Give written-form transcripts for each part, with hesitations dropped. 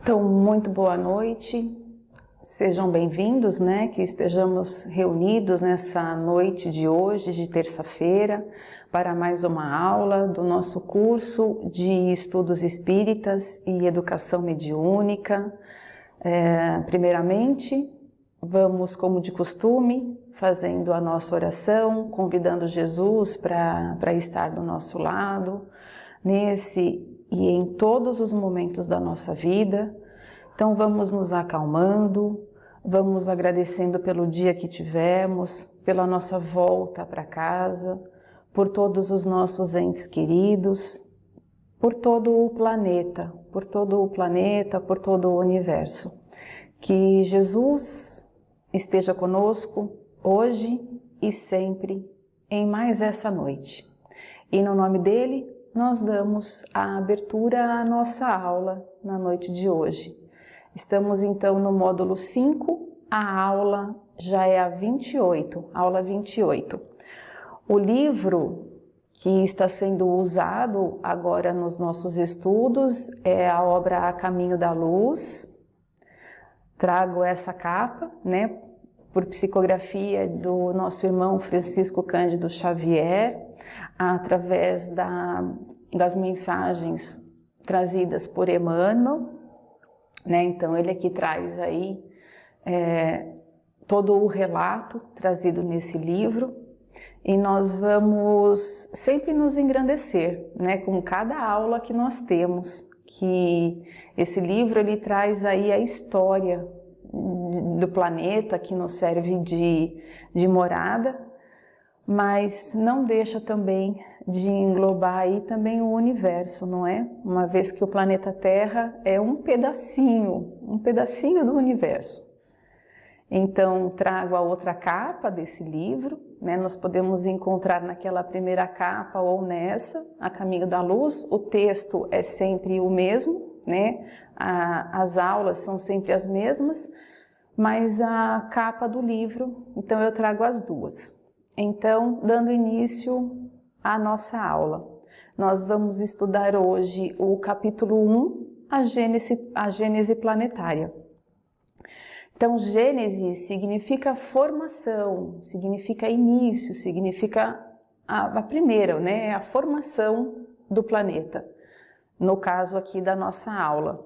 Então, muito boa noite, sejam bem-vindos, que estejamos reunidos nessa noite de hoje, de terça-feira, para mais uma aula do nosso curso de Estudos Espíritas e Educação Mediúnica. Primeiramente, vamos, como de costume, fazendo a nossa oração, convidando Jesus para estar do nosso lado, nesse e em todos os momentos da nossa vida. Então vamos nos acalmando, vamos agradecendo pelo dia que tivemos, pela nossa volta para casa, por todos os nossos entes queridos, por todo o planeta, por todo o universo. Que Jesus esteja conosco hoje e sempre em mais essa noite. E no nome dele, nós damos a abertura à nossa aula na noite de hoje. Estamos então no módulo 5, a aula já é a 28, aula 28. O livro que está sendo usado agora nos nossos estudos é a obra A Caminho da Luz. Trago essa capa, por psicografia do nosso irmão Francisco Cândido Xavier, através das mensagens trazidas por Emmanuel, Então ele aqui traz aí todo o relato trazido nesse livro, e nós vamos sempre nos engrandecer, com cada aula que nós temos, que esse livro ele traz aí a história do planeta que nos serve de morada, mas não deixa também de englobar aí também o universo, não é? Uma vez que o planeta Terra é um pedacinho do universo. Então, trago a outra capa desse livro, Nós podemos encontrar naquela primeira capa ou nessa, A Caminho da Luz. O texto é sempre o mesmo, As aulas são sempre as mesmas, mas a capa do livro, então eu trago as duas. Então, dando início à nossa aula, nós vamos estudar hoje o capítulo 1, a Gênese planetária. Então, Gênese significa formação, significa início, significa a primeira, a formação do planeta, no caso aqui da nossa aula.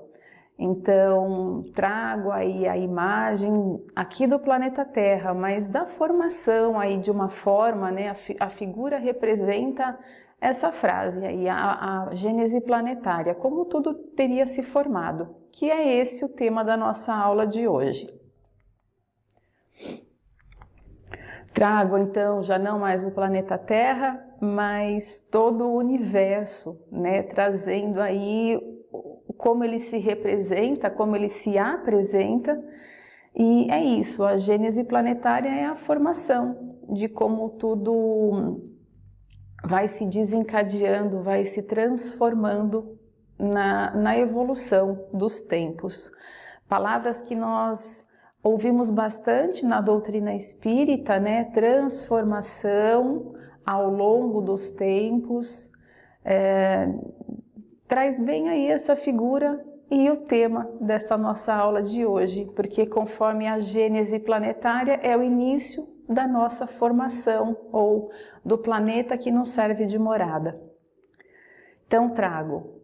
Então, trago aí a imagem aqui do planeta Terra, mas da formação aí de uma forma, a figura representa essa frase aí, a Gênese planetária, como tudo teria se formado, que é esse o tema da nossa aula de hoje. Trago então já não mais o planeta Terra, mas todo o universo, trazendo aí como ele se representa, como ele se apresenta, e é isso, a Gênese planetária é a formação de como tudo vai se desencadeando, vai se transformando na evolução dos tempos. Palavras que nós ouvimos bastante na doutrina espírita, transformação ao longo dos tempos, traz bem aí essa figura e o tema dessa nossa aula de hoje, porque conforme a Gênese planetária é o início da nossa formação ou do planeta que nos serve de morada. Então trago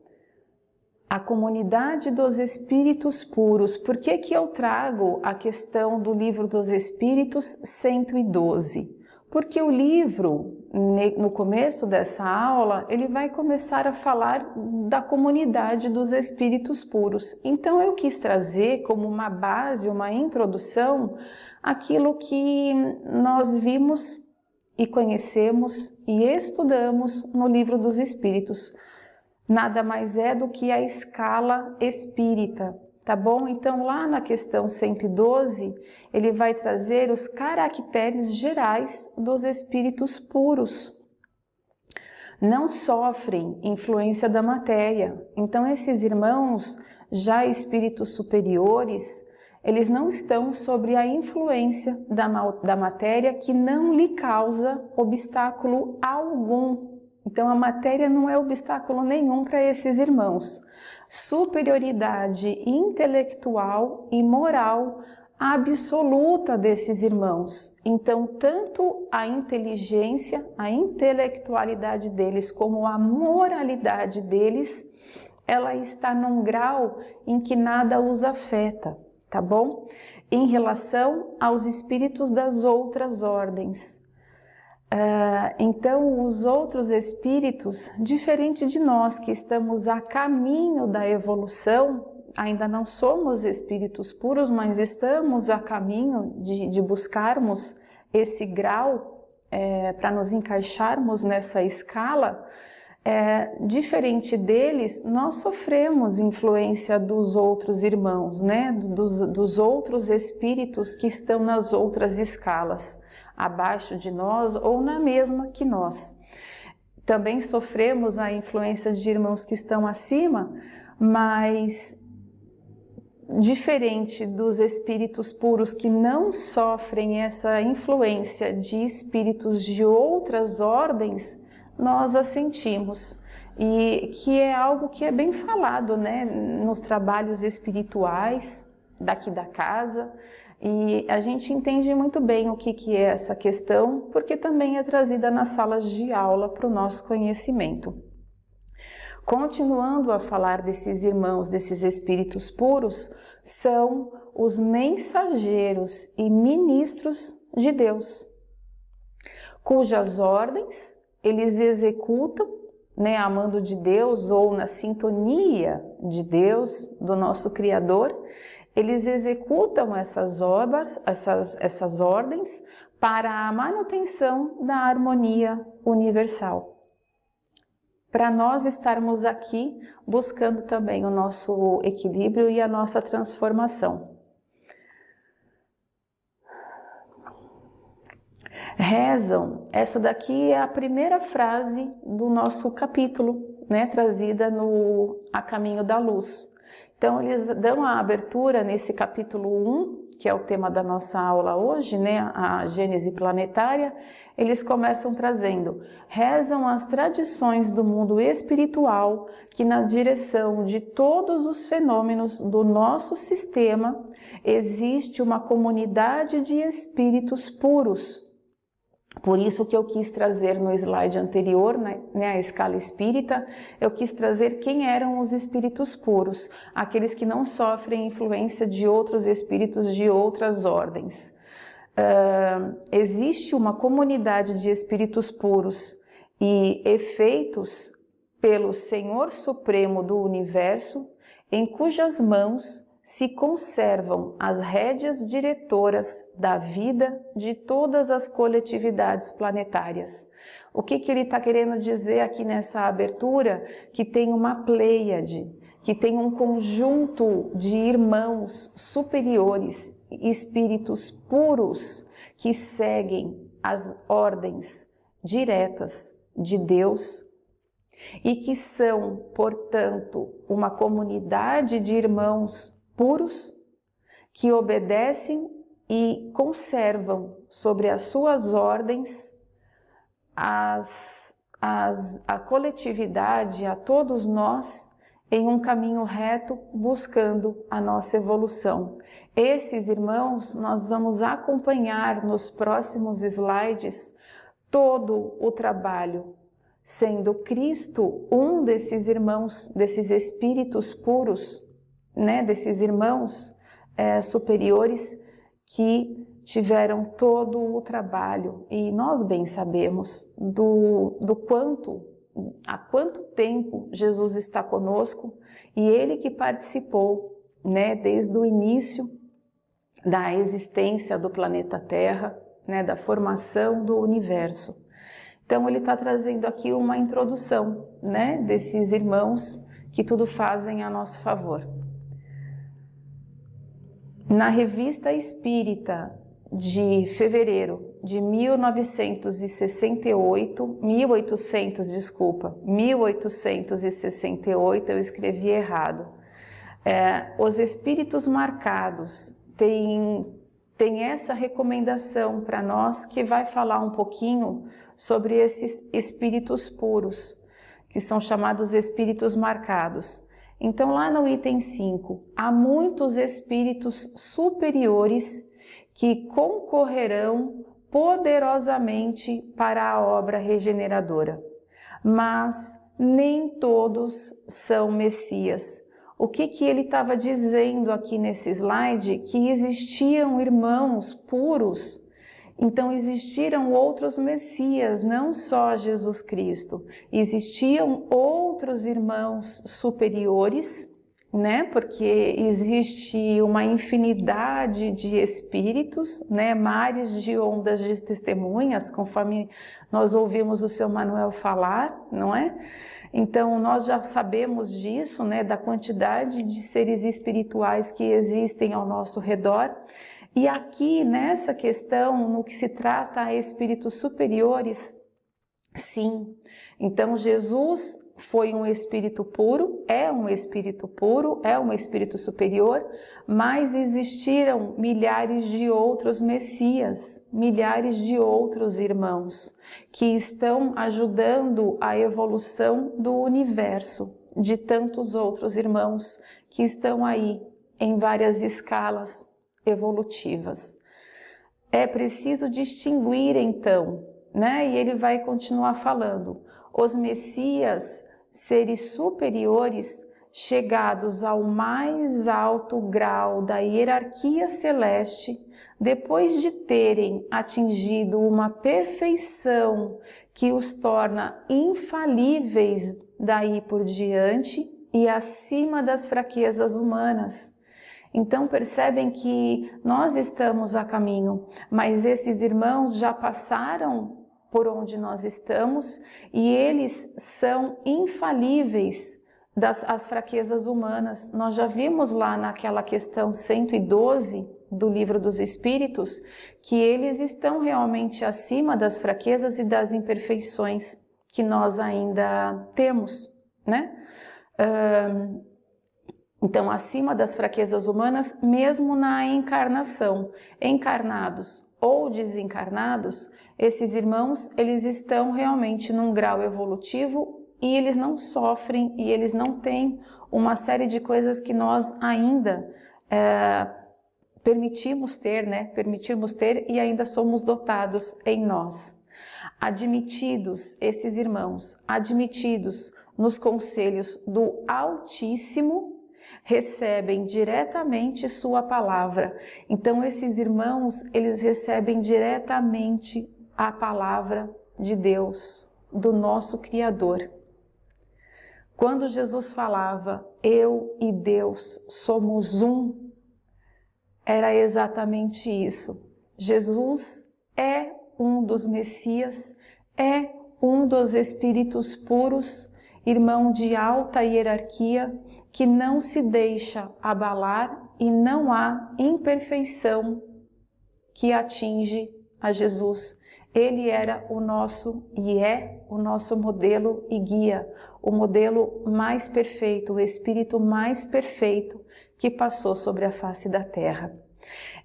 a comunidade dos espíritos puros. Por que eu trago a questão do livro dos espíritos 112? Porque o livro, no começo dessa aula, ele vai começar a falar da comunidade dos espíritos puros. Então eu quis trazer como uma base, uma introdução, aquilo que nós vimos e conhecemos e estudamos no livro dos espíritos. Nada mais é do que a escala espírita, tá bom? Então lá na questão 112, ele vai trazer os caracteres gerais dos espíritos puros. Não sofrem influência da matéria. Então esses irmãos, já espíritos superiores, eles não estão sob a influência da matéria, que não lhe causa obstáculo algum. Então a matéria não é obstáculo nenhum para esses irmãos. superioridade intelectual e moral absoluta desses irmãos. Então, tanto a inteligência, a intelectualidade deles, como a moralidade deles, ela está num grau em que nada os afeta, tá bom? Em relação aos espíritos das outras ordens. Então, os outros espíritos, diferente de nós que estamos a caminho da evolução, ainda não somos espíritos puros, mas estamos a caminho de buscarmos esse grau para nos encaixarmos nessa escala. Diferente deles, nós sofremos influência dos outros irmãos, né? Dos outros espíritos que estão nas outras escalas, abaixo de nós ou na mesma que nós. Também sofremos a influência de irmãos que estão acima, mas diferente dos espíritos puros que não sofrem essa influência de espíritos de outras ordens, nós a sentimos. E que é algo que é bem falado, né, nos trabalhos espirituais daqui da casa. E a gente entende muito bem o que é essa questão, porque também é trazida nas salas de aula para o nosso conhecimento. Continuando a falar desses irmãos, desses espíritos puros, são os mensageiros e ministros de Deus, cujas ordens eles executam, né, amando de Deus ou na sintonia de Deus, do nosso Criador. Eles executam essas ordens para a manutenção da harmonia universal. Para nós estarmos aqui buscando também o nosso equilíbrio e a nossa transformação. Rezam, essa daqui é a primeira frase do nosso capítulo, né, trazida no A Caminho da Luz. Então, eles dão a abertura nesse capítulo 1, que é o tema da nossa aula hoje, né, a Gênese planetária. Eles começam trazendo: rezam as tradições do mundo espiritual que na direção de todos os fenômenos do nosso sistema existe uma comunidade de espíritos puros. Por isso que eu quis trazer no slide anterior, né, a escala espírita, eu quis trazer quem eram os espíritos puros, aqueles que não sofrem influência de outros espíritos de outras ordens. Existe uma comunidade de espíritos puros e efeitos pelo Senhor Supremo do Universo, em cujas mãos se conservam as rédeas diretoras da vida de todas as coletividades planetárias. O que ele está querendo dizer aqui nessa abertura? Que tem uma pleiade, que tem um conjunto de irmãos superiores, espíritos puros, que seguem as ordens diretas de Deus e que são, portanto, uma comunidade de irmãos puros que obedecem e conservam sobre as suas ordens a coletividade, a todos nós, em um caminho reto, buscando a nossa evolução. Esses irmãos, nós vamos acompanhar nos próximos slides todo o trabalho, sendo Cristo um desses irmãos, desses espíritos puros, né, desses irmãos superiores que tiveram todo o trabalho. E nós bem sabemos há quanto tempo Jesus está conosco, e Ele que participou, né, desde o início da existência do planeta Terra, né, da formação do universo. Então ele está trazendo aqui uma introdução, né, desses irmãos que tudo fazem a nosso favor. Na Revista Espírita de fevereiro de 1868, eu escrevi errado. Os espíritos marcados têm essa recomendação para nós, que vai falar um pouquinho sobre esses espíritos puros, que são chamados espíritos marcados. Então, lá no item 5, há muitos espíritos superiores que concorrerão poderosamente para a obra regeneradora, mas nem todos são Messias. O que ele estava dizendo aqui nesse slide? Que existiam irmãos puros. Então existiram outros Messias, não só Jesus Cristo. Existiam outros irmãos superiores, né? Porque existe uma infinidade de espíritos, né? Mares de ondas de testemunhas, conforme nós ouvimos o seu Manuel falar, não é? Então nós já sabemos disso, né? Da quantidade de seres espirituais que existem ao nosso redor. E aqui, nessa questão, no que se trata a espíritos superiores, sim. Então, Jesus foi um espírito puro, é um espírito puro, é um espírito superior, mas existiram milhares de outros Messias, milhares de outros irmãos, que estão ajudando a evolução do universo, de tantos outros irmãos que estão aí em várias escalas evolutivas. É preciso distinguir então, né? E ele vai continuar falando, os Messias, seres superiores, chegados ao mais alto grau da hierarquia celeste, depois de terem atingido uma perfeição que os torna infalíveis daí por diante e acima das fraquezas humanas. Então percebem que nós estamos a caminho, mas esses irmãos já passaram por onde nós estamos e eles são infalíveis das fraquezas humanas. Nós já vimos lá naquela questão 112 do Livro dos Espíritos que eles estão realmente acima das fraquezas e das imperfeições que nós ainda temos, né? Então, acima das fraquezas humanas, mesmo na encarnação, encarnados ou desencarnados, esses irmãos, eles estão realmente num grau evolutivo e eles não sofrem e eles não têm uma série de coisas que nós ainda permitimos ter, né? Permitimos ter e ainda somos dotados em nós. Admitidos, esses irmãos, admitidos nos conselhos do Altíssimo, recebem diretamente sua palavra. Então esses irmãos, eles recebem diretamente a palavra de Deus, do nosso Criador. Quando Jesus falava, eu e Deus somos um, era exatamente isso. Jesus é um dos Messias, é um dos espíritos puros, irmão de alta hierarquia, que não se deixa abalar e não há imperfeição que atinge a Jesus. Ele era o nosso e é o nosso modelo e guia, o modelo mais perfeito, o espírito mais perfeito que passou sobre a face da terra.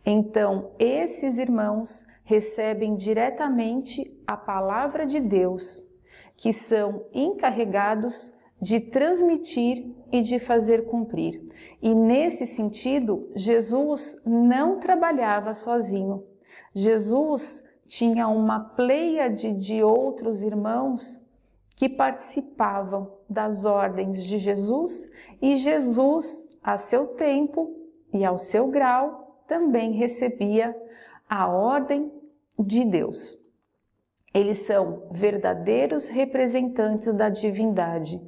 Então, esses irmãos recebem diretamente a palavra de Deus, que são encarregados de transmitir e de fazer cumprir. E nesse sentido, Jesus não trabalhava sozinho. Jesus tinha uma pleiade de outros irmãos que participavam das ordens de Jesus e Jesus, a seu tempo e ao seu grau, também recebia a ordem de Deus. Eles são verdadeiros representantes da divindade,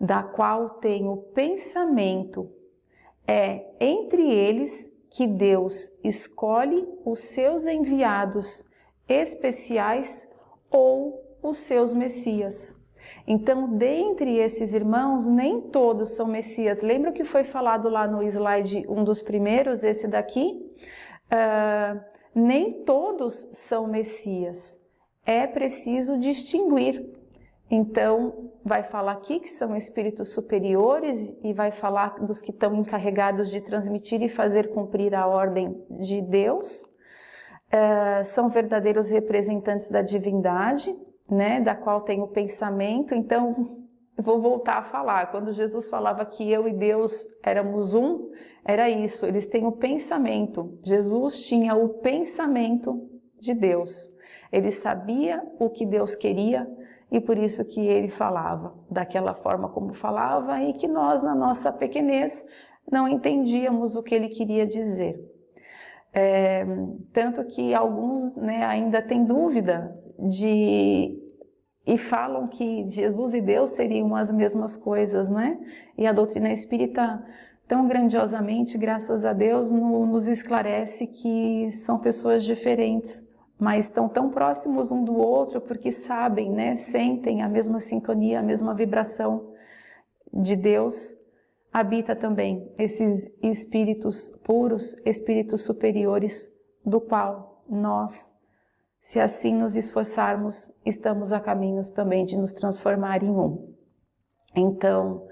da qual tem o pensamento. É entre eles que Deus escolhe os seus enviados especiais ou os seus Messias. Então, dentre esses irmãos, nem todos são Messias. Lembra que foi falado lá no slide, um dos primeiros, esse daqui? Nem todos são Messias. É preciso distinguir. Então, vai falar aqui que são espíritos superiores e vai falar dos que estão encarregados de transmitir e fazer cumprir a ordem de Deus. São verdadeiros representantes da divindade, né, da qual tem o pensamento. Então, vou voltar a falar, quando Jesus falava que eu e Deus éramos um, era isso, eles têm o pensamento, Jesus tinha o pensamento de Deus, ele sabia o que Deus queria e por isso que ele falava daquela forma como falava e que nós, na nossa pequenez, não entendíamos o que ele queria dizer. Tanto que alguns, né, ainda têm dúvida e falam que Jesus e Deus seriam as mesmas coisas, né? E a doutrina espírita tão grandiosamente, graças a Deus, nos esclarece que são pessoas diferentes, mas estão tão próximos um do outro porque sabem, né? Sentem a mesma sintonia, a mesma vibração de Deus. Habita também esses espíritos puros, espíritos superiores, do qual nós, se assim nos esforçarmos, estamos a caminhos também de nos transformar em um. Então,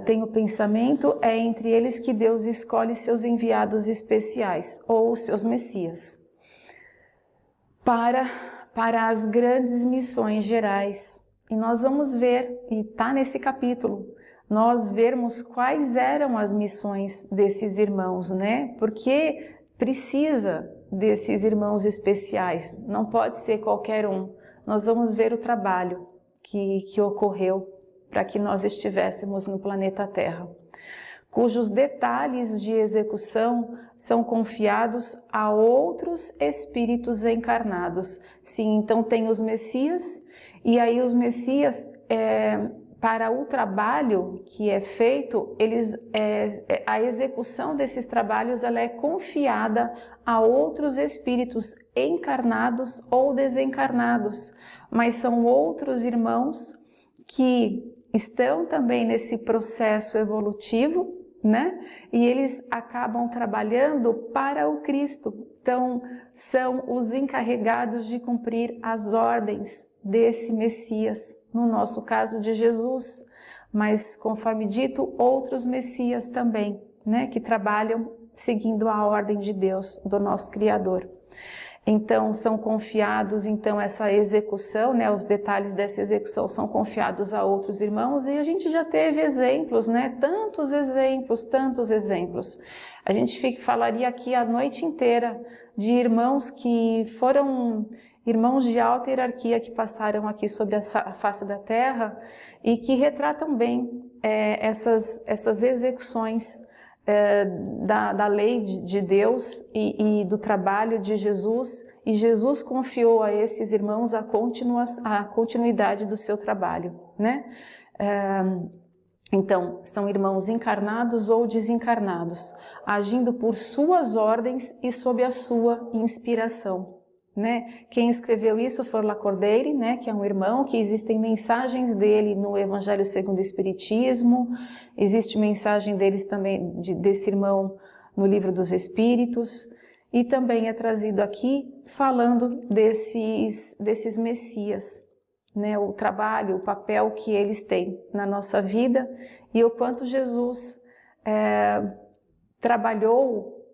tem o pensamento, é entre eles que Deus escolhe seus enviados especiais, ou seus messias, para as grandes missões gerais. E nós vamos ver, e está nesse capítulo, nós vermos quais eram as missões desses irmãos, né? Porque precisa desses irmãos especiais, não pode ser qualquer um. Nós vamos ver o trabalho que ocorreu para que nós estivéssemos no planeta Terra, cujos detalhes de execução são confiados a outros espíritos encarnados. Sim, então tem os Messias, e aí os Messias, para o trabalho que é feito, a execução desses trabalhos ela é confiada a outros espíritos encarnados ou desencarnados, mas são outros irmãos que estão também nesse processo evolutivo, né? E eles acabam trabalhando para o Cristo. Então, são os encarregados de cumprir as ordens desse Messias, no nosso caso de Jesus, mas, conforme dito, outros Messias também, né? Que trabalham seguindo a ordem de Deus, do nosso Criador. Então, são confiados, essa execução, né, os detalhes dessa execução são confiados a outros irmãos, e a gente já teve exemplos, né, tantos exemplos. A gente falaria aqui a noite inteira de irmãos que foram irmãos de alta hierarquia que passaram aqui sobre a face da Terra e que retratam bem essas execuções da lei de Deus e do trabalho de Jesus, e Jesus confiou a esses irmãos a continuidade do seu trabalho, né? Então, são irmãos encarnados ou desencarnados, agindo por suas ordens e sob a sua inspiração, né? Quem escreveu isso foi Lacordaire, né? Que é um irmão, que existem mensagens dele no Evangelho segundo o Espiritismo, existe mensagem deles também, desse irmão no Livro dos Espíritos, e também é trazido aqui falando desses Messias, né? O trabalho, o papel que eles têm na nossa vida e o quanto Jesus trabalhou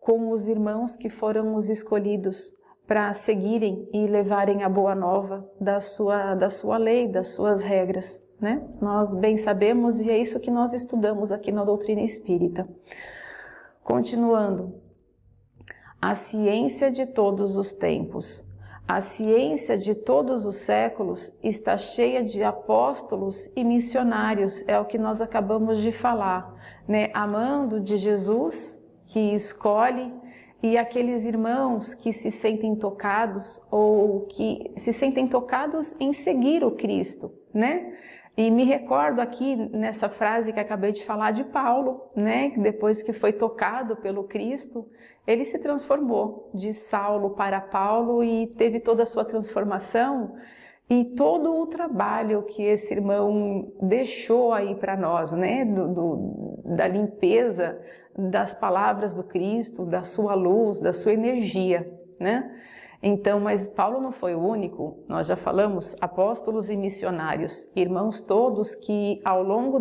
com os irmãos que foram os escolhidos para seguirem e levarem a boa nova da sua lei, das suas regras, né? Nós bem sabemos, e é isso que nós estudamos aqui na doutrina espírita. Continuando, a ciência de todos os tempos, a ciência de todos os séculos está cheia de apóstolos e missionários, é o que nós acabamos de falar, né? Amando de Jesus, que escolhe, e aqueles irmãos que se sentem tocados ou que se sentem tocados em seguir o Cristo, né? E me recordo aqui nessa frase que acabei de falar de Paulo, né? Depois que foi tocado pelo Cristo, ele se transformou de Saulo para Paulo e teve toda a sua transformação e todo o trabalho que esse irmão deixou aí para nós, né? Da limpeza das palavras do Cristo, da sua luz, da sua energia, né? Então, mas Paulo não foi o único, nós já falamos, apóstolos e missionários, irmãos todos que ao longo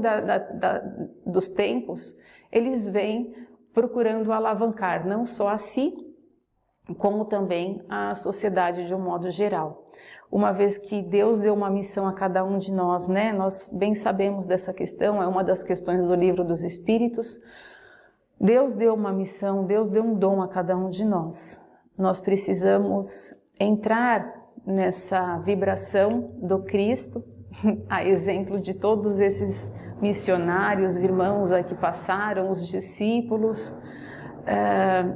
dos tempos, eles vêm procurando alavancar não só a si, como também a sociedade de um modo geral. uma vez que Deus deu uma missão a cada um de nós, né? Nós bem sabemos dessa questão, é uma das questões do Livro dos Espíritos. Deus deu uma missão, Deus deu um dom a cada um de nós. Nós precisamos entrar nessa vibração do Cristo, a exemplo de todos esses missionários, irmãos aí que passaram, os discípulos,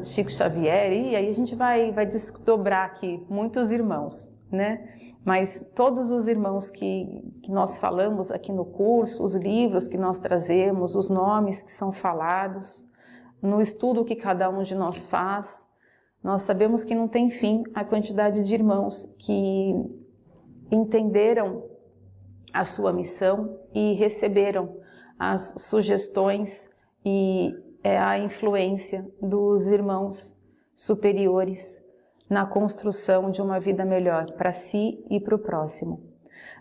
Chico Xavier, e aí a gente vai desdobrar aqui muitos irmãos, né? Mas todos os irmãos que nós falamos aqui no curso, os livros que nós trazemos, os nomes que são falados, no estudo que cada um de nós faz, nós sabemos que não tem fim a quantidade de irmãos que entenderam a sua missão e receberam as sugestões e a influência dos irmãos superiores na construção de uma vida melhor para si e para o próximo.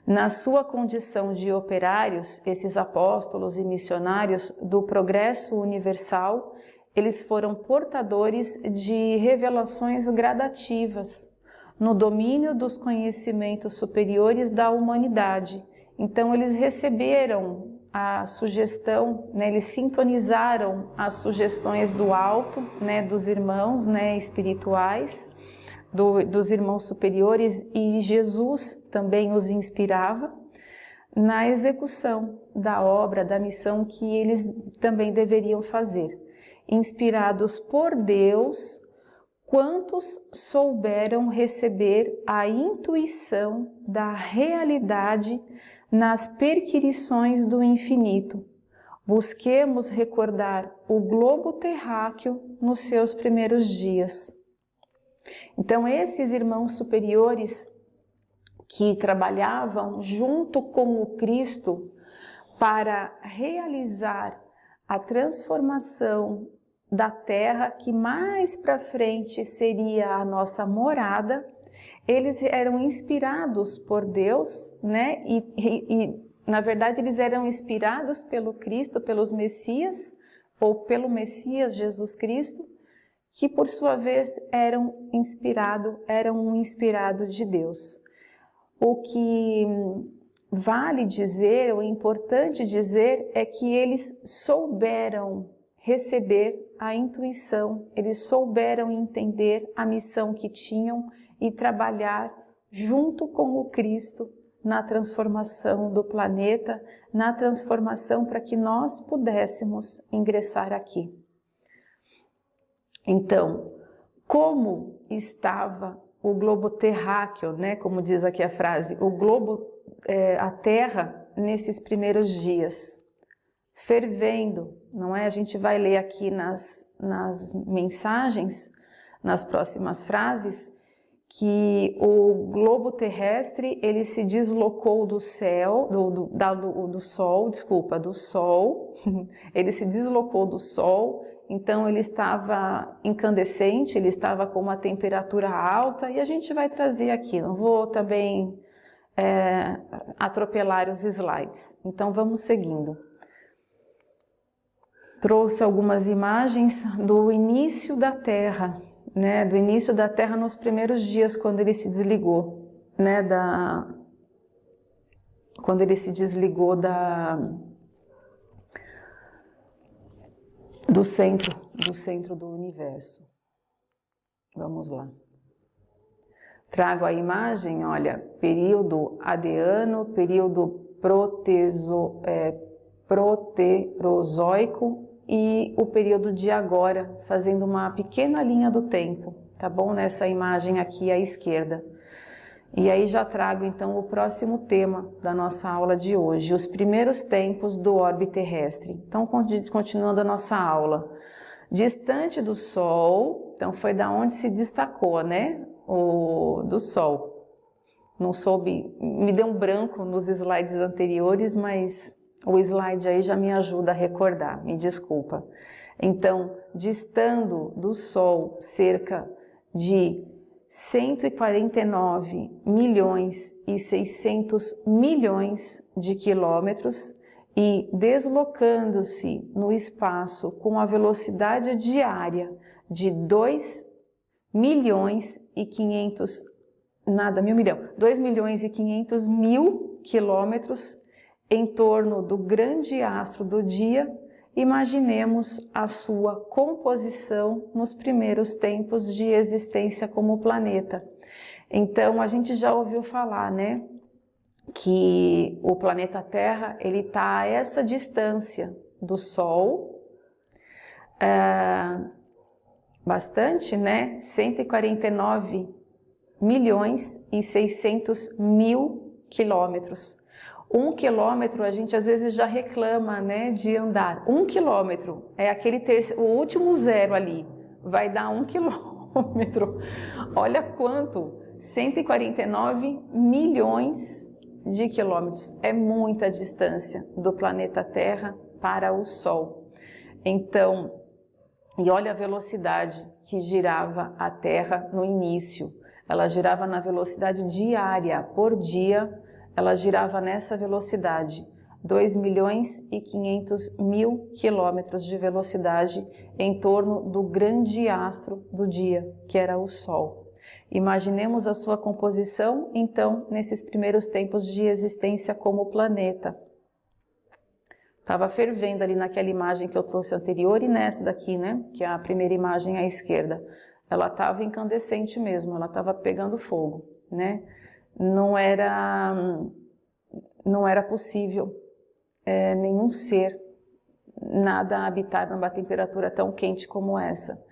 Na sua condição de operários, esses apóstolos e missionários do progresso universal, eles foram portadores de revelações gradativas no domínio dos conhecimentos superiores da humanidade. Então, eles receberam a sugestão, né, eles sintonizaram as sugestões do alto, né, dos irmãos, né, espirituais, dos irmãos superiores, e Jesus também os inspirava na execução da obra, da missão que eles também deveriam fazer. Inspirados por Deus, quantos souberam receber a intuição da realidade nas perquirições do infinito? Busquemos recordar o globo terráqueo nos seus primeiros dias. Então, esses irmãos superiores que trabalhavam junto com o Cristo para realizar a transformação da Terra, que mais para frente seria a nossa morada, eles eram inspirados por Deus, né? E na verdade eles eram inspirados pelo Cristo, pelos Messias, ou pelo Messias Jesus Cristo, que por sua vez eram um inspirado de Deus. O que vale dizer, ou importante dizer, é que eles souberam receber a intuição, eles souberam entender a missão que tinham e trabalhar junto com o Cristo na transformação do planeta, na transformação para que nós pudéssemos ingressar aqui. Então, como estava o globo terráqueo, né? Como diz aqui a frase, o globo, a Terra nesses primeiros dias, fervendo, não é? A gente vai ler aqui nas mensagens, nas próximas frases, que o globo terrestre ele se deslocou do céu, do Sol, ele se deslocou do Sol, então ele estava incandescente, ele estava com uma temperatura alta, e a gente vai trazer aqui, não vou também atropelar os slides, então vamos seguindo. Trouxe algumas imagens do início da Terra, né, do início da Terra nos primeiros dias, quando ele se desligou, né, quando ele se desligou do centro do universo. Vamos lá. Trago a imagem, olha, período Adeano, período Proterozoico e o período de agora, fazendo uma pequena linha do tempo, tá bom? Nessa imagem aqui à esquerda. E aí já trago então o próximo tema da nossa aula de hoje, os primeiros tempos do orbe terrestre. Então, continuando a nossa aula. Distante do Sol, então foi da onde se destacou, né? Do Sol. Não soube, me deu um branco nos slides anteriores, mas o slide aí já me ajuda a recordar, me desculpa. Então, distando do Sol cerca de 149 milhões e 600 milhões de quilômetros e deslocando-se no espaço com a velocidade diária de 2 milhões e 500 nada, 2.500.000 quilômetros em torno do grande astro do dia. Imaginemos a sua composição nos primeiros tempos de existência como planeta. Então, a gente já ouviu falar, né, que o planeta Terra, ele está a essa distância do Sol, bastante, né, 149.600.000 quilômetros. 1 quilômetro, a gente às vezes já reclama, né, de andar. 1 quilômetro é aquele o último zero ali, vai dar 1 quilômetro. Olha quanto, 149 milhões de quilômetros. É muita distância do planeta Terra para o Sol. Então, e olha a velocidade que girava a Terra no início. Ela girava na velocidade diária, por dia, ela girava nessa velocidade, 2.500.000 quilômetros de velocidade em torno do grande astro do dia, que era o Sol. Imaginemos a sua composição, então, nesses primeiros tempos de existência como planeta. Estava fervendo ali naquela imagem que eu trouxe anterior e nessa daqui, né, que é a primeira imagem à esquerda. Ela estava incandescente mesmo, ela estava pegando fogo, né? Não era possível nenhum ser, nada habitar numa temperatura tão quente como essa.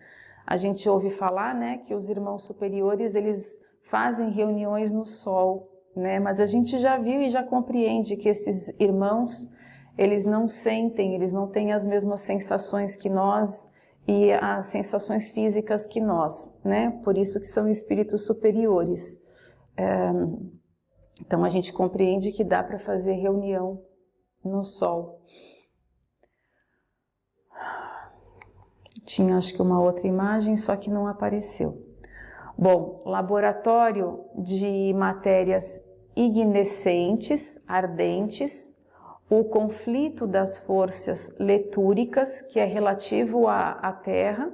A gente ouve falar, né, que os irmãos superiores, eles fazem reuniões no Sol, né, mas a gente já viu e já compreende que esses irmãos, eles não sentem, eles não têm as mesmas sensações que nós e as sensações físicas que nós, né, por isso que são espíritos superiores. Então a gente compreende que dá para fazer reunião no Sol. Tinha acho que uma outra imagem, só que não apareceu. Bom, laboratório de matérias ignescentes, ardentes, o conflito das forças letúricas, que é relativo à Terra.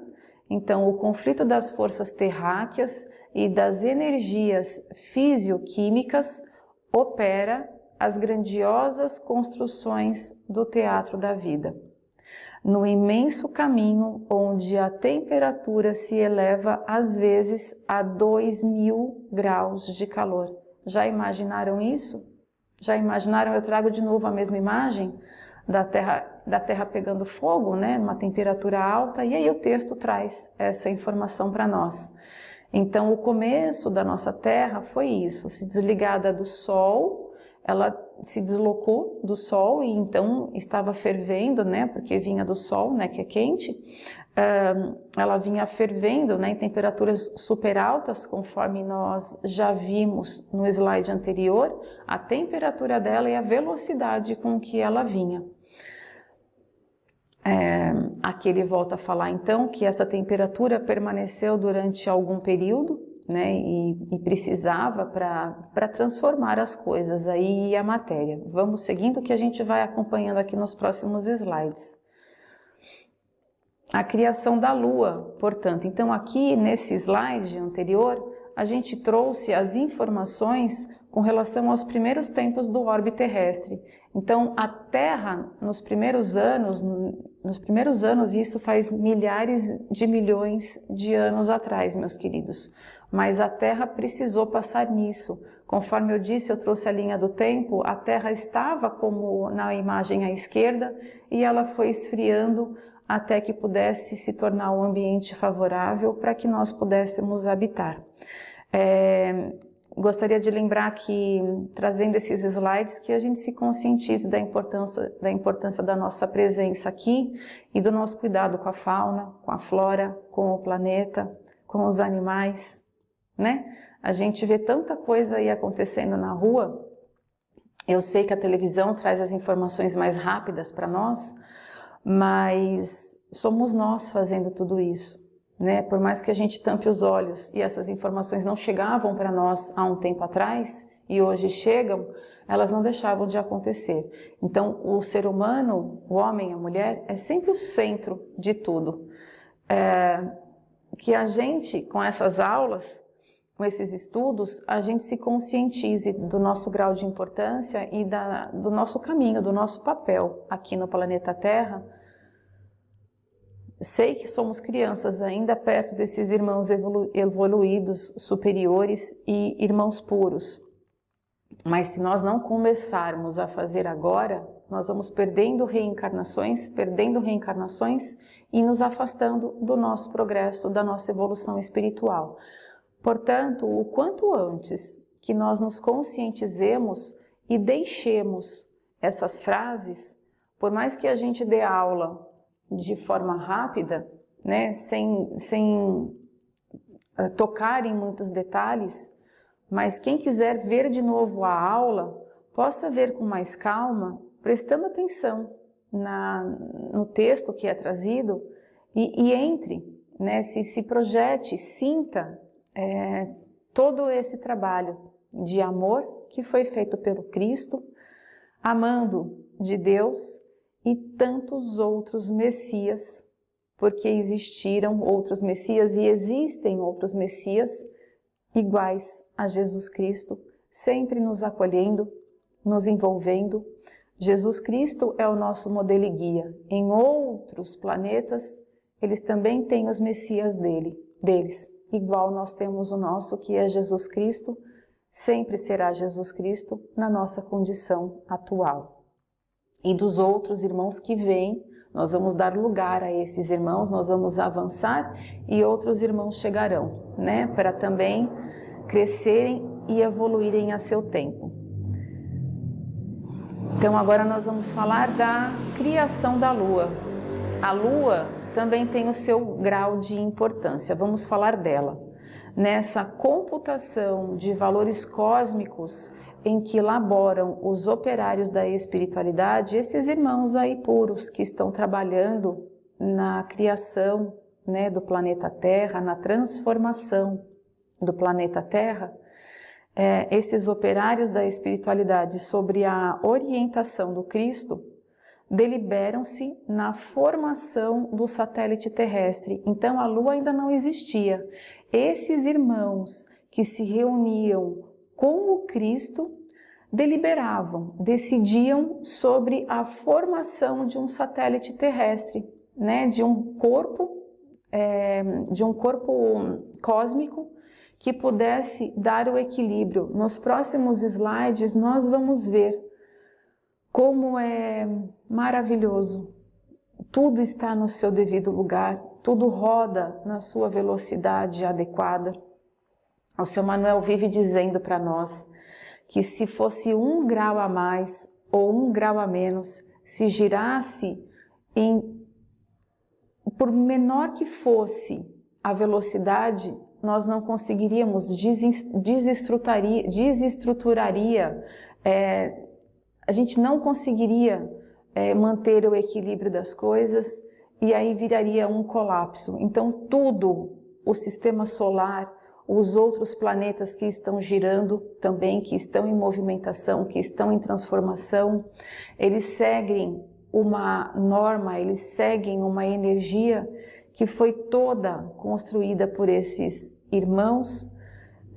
Então, o conflito das forças terráqueas e das energias fisioquímicas opera as grandiosas construções do teatro da vida. No imenso caminho onde a temperatura se eleva às vezes a 2.000 graus de calor. Já imaginaram isso? Já imaginaram? Eu trago de novo a mesma imagem da Terra pegando fogo, né, numa temperatura alta, e aí o texto traz essa informação para nós. Então, o começo da nossa Terra foi isso, se desligada do Sol, ela se deslocou do Sol e então estava fervendo, né, porque vinha do Sol, né, que é quente, ela vinha fervendo, né, em temperaturas super altas, conforme nós já vimos no slide anterior, a temperatura dela e a velocidade com que ela vinha. Aqui ele volta a falar então que essa temperatura permaneceu durante algum período, né, e precisava para transformar as coisas aí e a matéria. Vamos seguindo que a gente vai acompanhando aqui nos próximos slides. A criação da Lua, portanto. Então aqui nesse slide anterior, a gente trouxe as informações com relação aos primeiros tempos do orbe terrestre. Então a Terra nos primeiros anos, e isso faz milhares de milhões de anos atrás, meus queridos, mas a Terra precisou passar nisso. Conforme eu disse, eu trouxe a linha do tempo, a Terra estava como na imagem à esquerda e ela foi esfriando até que pudesse se tornar um ambiente favorável para que nós pudéssemos habitar. Gostaria de lembrar que, trazendo esses slides, que a gente se conscientize da importância da nossa presença aqui e do nosso cuidado com a fauna, com a flora, com o planeta, com os animais, né? A gente vê tanta coisa aí acontecendo na rua. Eu sei que a televisão traz as informações mais rápidas para nós, mas somos nós fazendo tudo isso, né? Por mais que a gente tampe os olhos e essas informações não chegavam para nós há um tempo atrás e hoje chegam, elas não deixavam de acontecer. Então, o ser humano, o homem, a mulher, é sempre o centro de tudo. Que a gente, com essas aulas, com esses estudos, a gente se conscientize do nosso grau de importância e do nosso caminho, do nosso papel aqui no planeta Terra. Sei que somos crianças ainda perto desses irmãos evoluídos, superiores e irmãos puros. Mas se nós não começarmos a fazer agora, nós vamos perdendo reencarnações e nos afastando do nosso progresso, da nossa evolução espiritual. Portanto, o quanto antes que nós nos conscientizemos e deixemos essas frases, por mais que a gente dê aula de forma rápida, né, sem tocar em muitos detalhes, mas quem quiser ver de novo a aula, possa ver com mais calma, prestando atenção no texto que é trazido e entre, né, se projete, sinta todo esse trabalho de amor que foi feito pelo Cristo, amando de Deus e tantos outros Messias, porque existiram outros Messias e existem outros Messias iguais a Jesus Cristo, sempre nos acolhendo, nos envolvendo. Jesus Cristo é o nosso modelo e guia. Em outros planetas, eles também têm os Messias deles. Igual nós temos o nosso, que é Jesus Cristo, sempre será Jesus Cristo na nossa condição atual. E dos outros irmãos que vêm, nós vamos dar lugar a esses irmãos, nós vamos avançar e outros irmãos chegarão, né, para também crescerem e evoluírem a seu tempo. Então agora nós vamos falar da criação da Lua. A Lua também tem o seu grau de importância, vamos falar dela. Nessa computação de valores cósmicos em que laboram os operários da espiritualidade, esses irmãos aí puros que estão trabalhando na criação, né, do planeta Terra, na transformação do planeta Terra, esses operários da espiritualidade sobre a orientação do Cristo, deliberam-se na formação do satélite terrestre. Então a Lua ainda não existia. Esses irmãos que se reuniam com o Cristo deliberavam, decidiam sobre a formação de um satélite terrestre, né, de um corpo cósmico que pudesse dar o equilíbrio. Nos próximos slides nós vamos ver como é maravilhoso. Tudo está no seu devido lugar, tudo roda na sua velocidade adequada. O seu Manuel vive dizendo para nós que se fosse 1 grau a mais ou 1 grau a menos, se girasse por menor que fosse a velocidade, nós não conseguiríamos, desestruturaria, a gente não conseguiria manter o equilíbrio das coisas e aí viraria um colapso. Então tudo, o sistema solar, os outros planetas que estão girando também, que estão em movimentação, que estão em transformação, eles seguem uma norma, eles seguem uma energia que foi toda construída por esses irmãos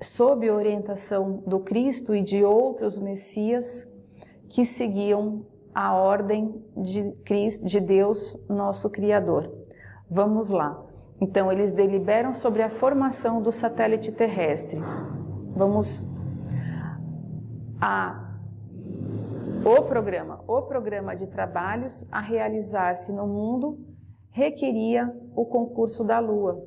sob a orientação do Cristo e de outros Messias que seguiam a ordem de Cristo, de Deus, nosso Criador. Vamos lá. Então, eles deliberam sobre a formação do satélite terrestre. O programa de trabalhos a realizar-se no mundo requeria o concurso da Lua.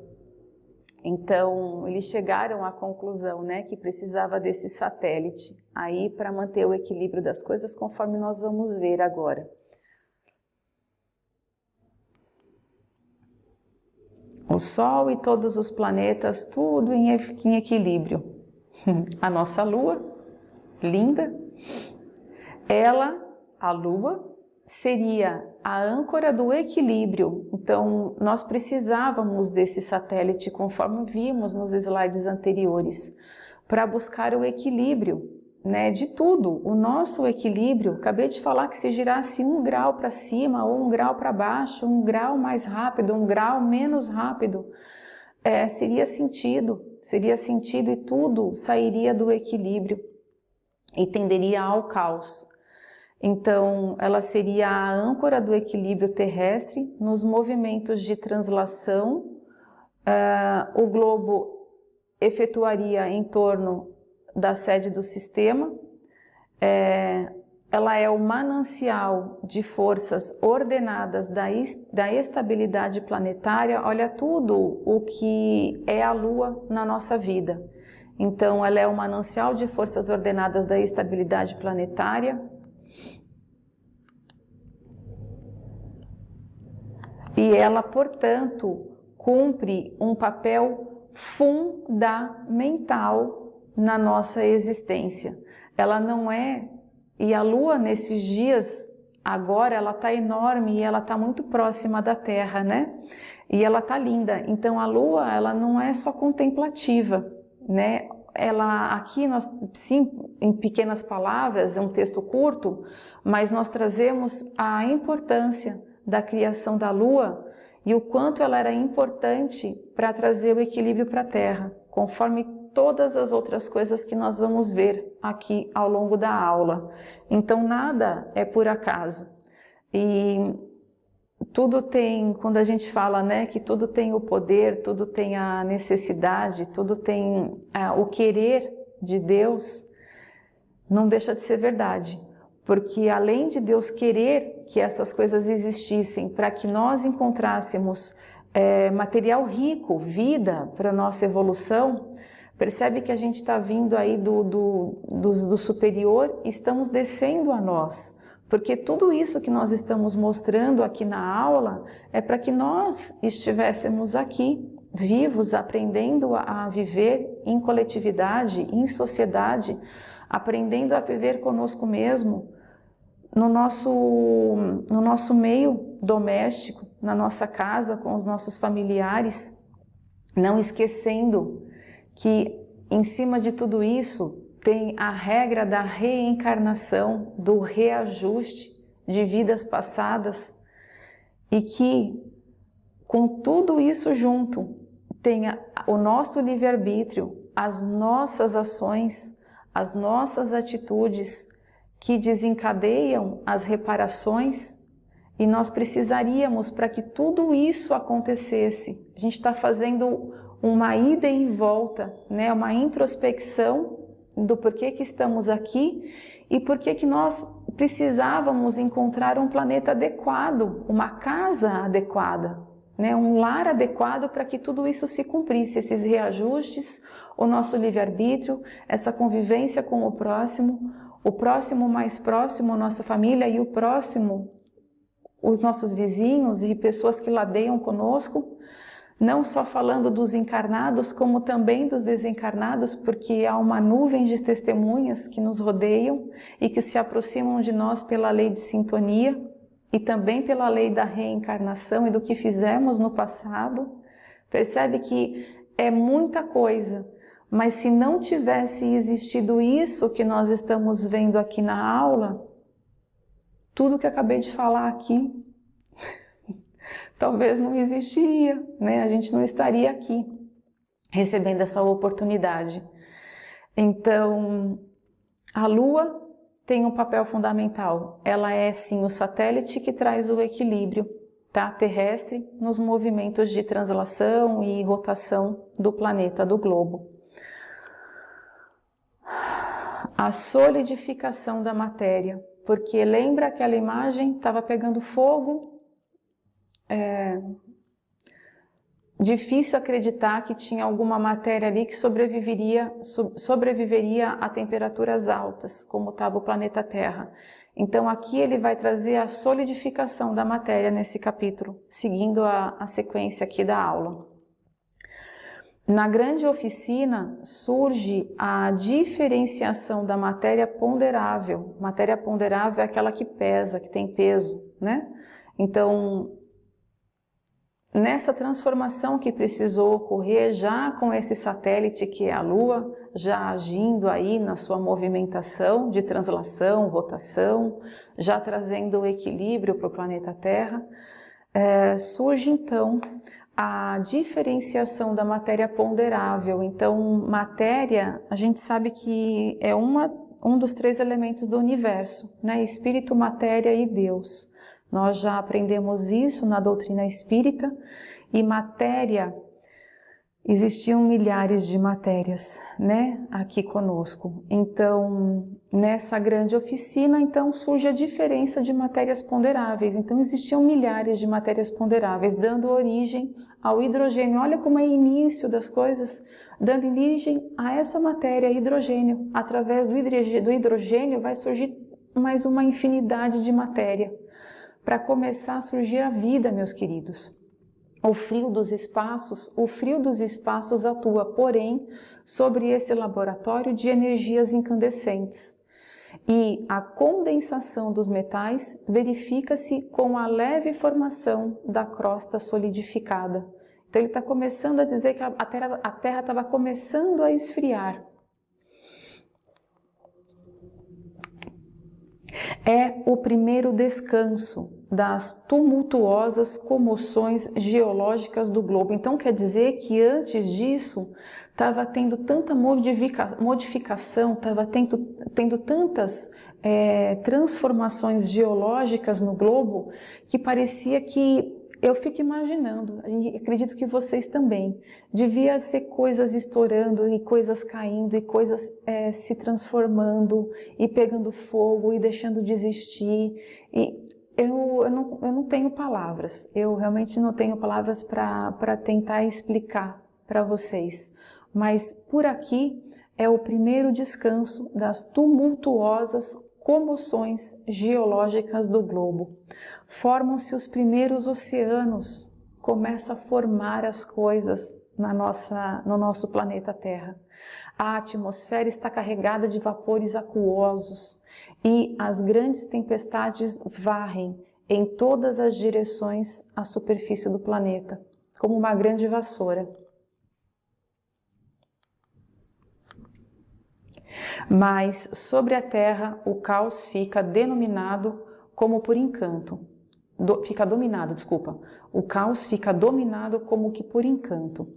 Então, eles chegaram à conclusão, né, que precisava desse satélite aí para manter o equilíbrio das coisas, conforme nós vamos ver agora. O Sol e todos os planetas, tudo em equilíbrio. A nossa Lua, linda, ela, a Lua, seria a âncora do equilíbrio. Então, nós precisávamos desse satélite, conforme vimos nos slides anteriores, para buscar o equilíbrio, né, de tudo. O nosso equilíbrio, acabei de falar que se girasse 1 grau para cima ou 1 grau para baixo, 1 grau mais rápido, 1 grau menos rápido, seria sentido e tudo sairia do equilíbrio e tenderia ao caos. Então, ela seria a âncora do equilíbrio terrestre nos movimentos de translação. O globo efetuaria em torno da sede do sistema. Ela é o manancial de forças ordenadas da estabilidade planetária. Olha tudo o que é a Lua na nossa vida. Então, ela é o manancial de forças ordenadas da estabilidade planetária. E ela, portanto, cumpre um papel fundamental na nossa existência. Ela não é... E a Lua, nesses dias, agora, ela está enorme e ela está muito próxima da Terra, né? E ela está linda. Então, a Lua, ela não é só contemplativa, né? Aqui, nós, sim, em pequenas palavras, é um texto curto, mas nós trazemos a importância da criação da Lua e o quanto ela era importante para trazer o equilíbrio para a Terra, conforme todas as outras coisas que nós vamos ver aqui ao longo da aula. Então, nada é por acaso. E tudo tem, quando a gente fala, né, que tudo tem o poder, tudo tem a necessidade, tudo tem o querer de Deus, não deixa de ser verdade. Porque além de Deus querer que essas coisas existissem para que nós encontrássemos material rico, vida para a nossa evolução, percebe que a gente está vindo aí do superior e estamos descendo a nós. Porque tudo isso que nós estamos mostrando aqui na aula é para que nós estivéssemos aqui, vivos, aprendendo a viver em coletividade, em sociedade, aprendendo a viver conosco mesmo, no nosso meio doméstico, na nossa casa, com os nossos familiares, não esquecendo que em cima de tudo isso tem a regra da reencarnação, do reajuste de vidas passadas e que com tudo isso junto tenha o nosso livre-arbítrio, as nossas ações, as nossas atitudes que desencadeiam as reparações e nós precisaríamos para que tudo isso acontecesse. A gente está fazendo uma ida e volta, né? Uma introspecção do porquê que estamos aqui e porquê que nós precisávamos encontrar um planeta adequado, uma casa adequada, né? Um lar adequado para que tudo isso se cumprisse, esses reajustes, o nosso livre-arbítrio, essa convivência com o próximo mais próximo, nossa família e o próximo, os nossos vizinhos e pessoas que ladeiam conosco, não só falando dos encarnados, como também dos desencarnados, porque há uma nuvem de testemunhas que nos rodeiam e que se aproximam de nós pela lei de sintonia e também pela lei da reencarnação e do que fizemos no passado. Percebe que é muita coisa, mas se não tivesse existido isso que nós estamos vendo aqui na aula, tudo que eu acabei de falar aqui, talvez não existiria, né? A gente não estaria aqui recebendo essa oportunidade. Então, a Lua tem um papel fundamental. Ela é, sim, o satélite que traz o equilíbrio, tá, terrestre nos movimentos de translação e rotação do planeta, do globo. A solidificação da matéria, porque lembra aquela imagem? Estava pegando fogo. Difícil acreditar que tinha alguma matéria ali que sobreviveria a temperaturas altas, como estava o planeta Terra. Então aqui ele vai trazer a solidificação da matéria nesse capítulo, seguindo a sequência aqui da aula. Na grande oficina surge a diferenciação da matéria ponderável. Matéria ponderável é aquela que pesa, que tem peso, né? Então, nessa transformação que precisou ocorrer já com esse satélite que é a Lua, já agindo aí na sua movimentação de translação, rotação, já trazendo o equilíbrio para o planeta Terra, surge então a diferenciação da matéria ponderável. Então, matéria, a gente sabe que é um dos 3 elementos do universo, né? Espírito, matéria e Deus. Nós já aprendemos isso na doutrina espírita, e matéria, existiam milhares de matérias, né, aqui conosco. Então, nessa grande oficina, então surge a diferença de matérias ponderáveis. Então, existiam milhares de matérias ponderáveis, dando origem ao hidrogênio. Olha como é o início das coisas, dando origem a essa matéria, hidrogênio. Através do hidrogênio vai surgir mais uma infinidade de matéria, para começar a surgir a vida, meus queridos. O frio dos espaços atua, porém, sobre esse laboratório de energias incandescentes. E a condensação dos metais verifica-se com a leve formação da crosta solidificada. Então ele está começando a dizer que a Terra estava começando a esfriar. É o primeiro descanso das tumultuosas comoções geológicas do globo. Então quer dizer que antes disso estava tendo tanta modificação, estava tendo tantas transformações geológicas no globo, que parecia que, eu fico imaginando, e acredito que vocês também, devia ser coisas estourando e coisas caindo e coisas se transformando e pegando fogo e deixando de existir. E eu não tenho palavras, eu realmente não tenho palavras para tentar explicar para vocês. Mas por aqui é o primeiro descanso das tumultuosas comoções geológicas do globo. Formam-se os primeiros oceanos, começa a formar as coisas no nosso planeta Terra. A atmosfera está carregada de vapores aquosos e as grandes tempestades varrem em todas as direções a superfície do planeta, como uma grande vassoura. Mas sobre a Terra o caos fica dominado como que por encanto.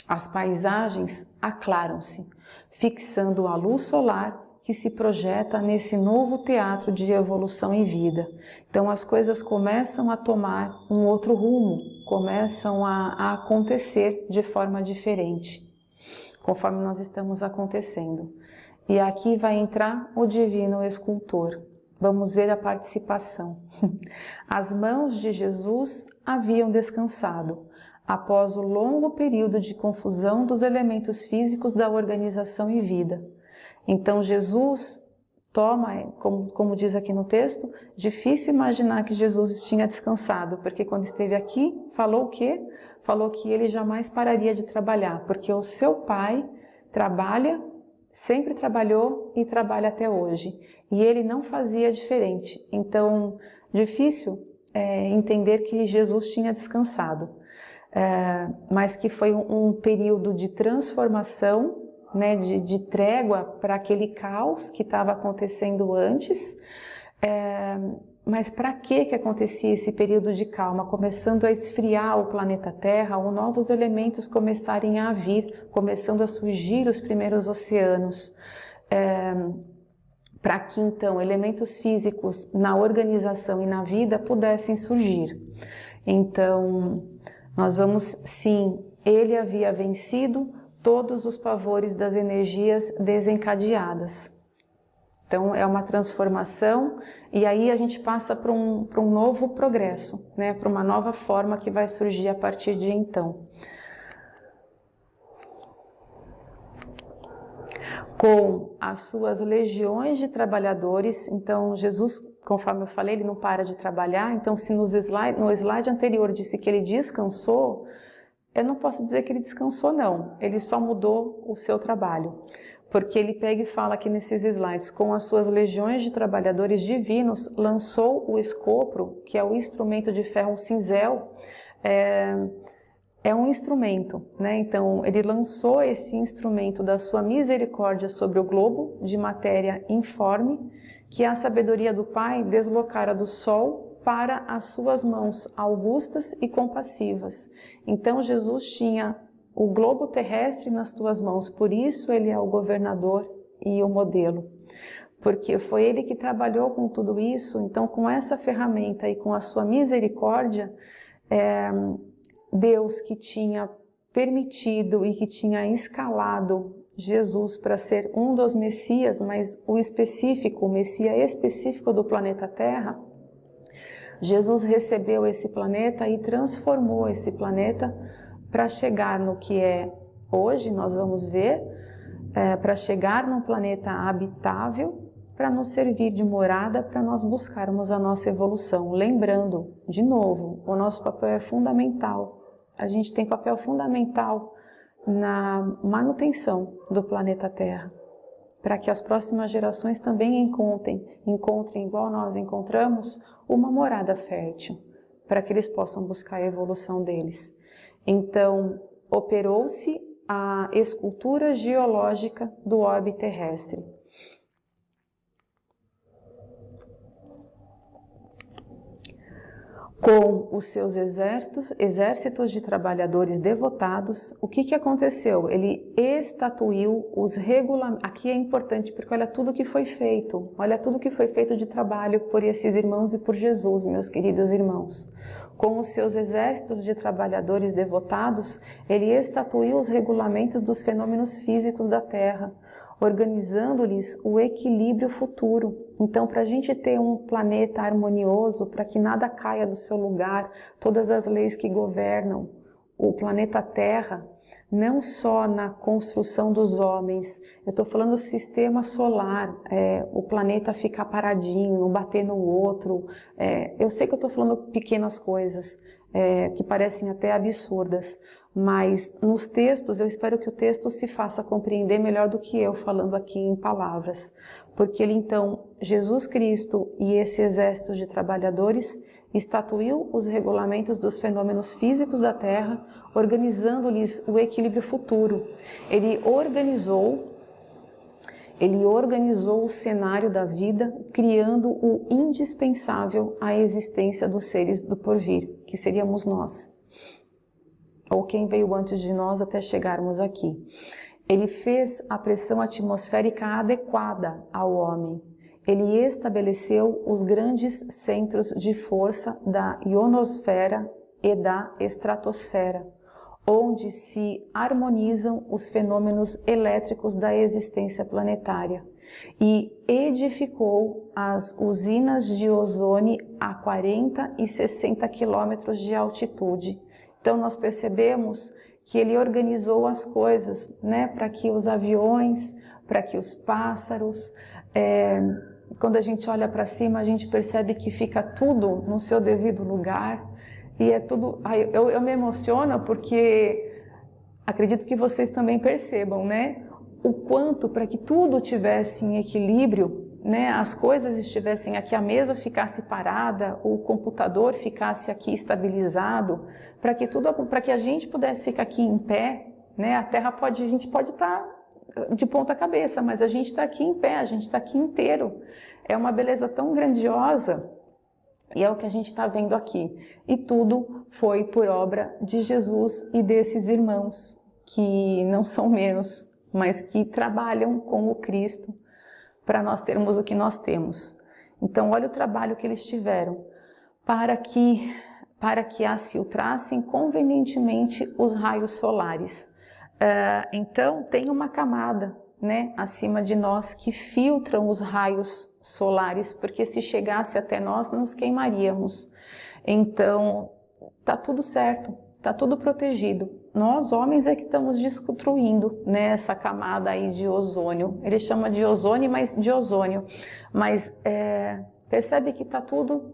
As paisagens aclaram-se, fixando a luz solar que se projeta nesse novo teatro de evolução e vida. Então as coisas começam a tomar um outro rumo, começam a acontecer de forma diferente, conforme nós estamos acontecendo. E aqui vai entrar o divino escultor. Vamos ver a participação. As mãos de Jesus haviam descansado, após o longo período de confusão dos elementos físicos da organização e vida. Então Jesus toma, como diz aqui no texto, difícil imaginar que Jesus tinha descansado, porque quando esteve aqui, falou o quê? Falou que ele jamais pararia de trabalhar, porque o seu Pai trabalha, sempre trabalhou e trabalha até hoje. E ele não fazia diferente. Então, difícil entender que Jesus tinha descansado. Mas que foi um período de transformação, né, de trégua para aquele caos que estava acontecendo antes. Mas para que acontecia esse período de calma? Começando a esfriar o planeta Terra, ou novos elementos começarem a vir, começando a surgir os primeiros oceanos. Para que então elementos físicos na organização e na vida pudessem surgir. Então, nós vamos, sim, ele havia vencido todos os pavores das energias desencadeadas. Então é uma transformação e aí a gente passa para um novo progresso, né? Para uma nova forma que vai surgir a partir de então. Com as suas legiões de trabalhadores, então Jesus, conforme eu falei, ele não para de trabalhar, então se no slide anterior disse que ele descansou, eu não posso dizer que ele descansou não, ele só mudou o seu trabalho, porque ele pega e fala aqui nesses slides, com as suas legiões de trabalhadores divinos, lançou o escopro, que é o instrumento de ferro cinzel, é um instrumento, né? Então ele lançou esse instrumento da sua misericórdia sobre o globo de matéria informe, que a sabedoria do Pai deslocara do Sol para as suas mãos augustas e compassivas. Então Jesus tinha o globo terrestre nas tuas mãos, por isso ele é o governador e o modelo. Porque foi ele que trabalhou com tudo isso, então com essa ferramenta e com a sua misericórdia, Deus que tinha permitido e que tinha escalado Jesus para ser um dos Messias, mas o Messias específico do planeta Terra, Jesus recebeu esse planeta e transformou esse planeta para chegar no que é hoje, nós vamos ver, para chegar num planeta habitável, para nos servir de morada, para nós buscarmos a nossa evolução. Lembrando, de novo, o nosso papel é fundamental. A gente tem papel fundamental na manutenção do planeta Terra, para que as próximas gerações também encontrem, igual nós encontramos, uma morada fértil, para que eles possam buscar a evolução deles. Então, operou-se a escultura geológica do orbe terrestre. Com os seus exércitos de trabalhadores devotados, o que aconteceu? Ele estatuiu os regulamentos. Aqui é importante porque olha tudo que foi feito, olha tudo que foi feito de trabalho por esses irmãos e por Jesus, meus queridos irmãos. Com os seus exércitos de trabalhadores devotados, ele estatuiu os regulamentos dos fenômenos físicos da Terra, organizando-lhes o equilíbrio futuro. Então, para a gente ter um planeta harmonioso, para que nada caia do seu lugar, todas as leis que governam o planeta Terra, não só na construção dos homens, eu estou falando do sistema solar, o planeta ficar paradinho, não bater no outro. Eu sei que eu estou falando pequenas coisas que parecem até absurdas, mas nos textos, eu espero que o texto se faça compreender melhor do que eu falando aqui em palavras. Porque ele então, Jesus Cristo e esse exército de trabalhadores estatuiu os regulamentos dos fenômenos físicos da Terra, organizando-lhes o equilíbrio futuro. Ele organizou o cenário da vida, criando o indispensável à existência dos seres do porvir, que seríamos nós, ou quem veio antes de nós até chegarmos aqui. Ele fez a pressão atmosférica adequada ao homem. Ele estabeleceu os grandes centros de força da ionosfera e da estratosfera, onde se harmonizam os fenômenos elétricos da existência planetária, e edificou as usinas de ozônio a 40 e 60 quilômetros de altitude. Então nós percebemos que ele organizou as coisas, né, para que os aviões, para que os pássaros, quando a gente olha para cima, a gente percebe que fica tudo no seu devido lugar, e é tudo. Eu me emociono porque acredito que vocês também percebam, né, o quanto para que tudo tivesse em equilíbrio, né, as coisas estivessem aqui, a mesa ficasse parada, o computador ficasse aqui estabilizado, para que a gente pudesse ficar aqui em pé, né, a gente pode estar de ponta cabeça, mas a gente está aqui em pé, a gente está aqui inteiro. É uma beleza tão grandiosa e é o que a gente está vendo aqui. E tudo foi por obra de Jesus e desses irmãos, que não são menos, mas que trabalham com o Cristo, para nós termos o que nós temos. Então, olha o trabalho que eles tiveram para que as filtrassem convenientemente os raios solares. Então, tem uma camada, né, acima de nós que filtram os raios solares, porque se chegasse até nós, nos queimaríamos. Então, tá tudo certo, tá tudo protegido. Nós, homens, é que estamos desconstruindo, né, essa camada aí de ozônio. Ele chama de ozônio, mas percebe que está tudo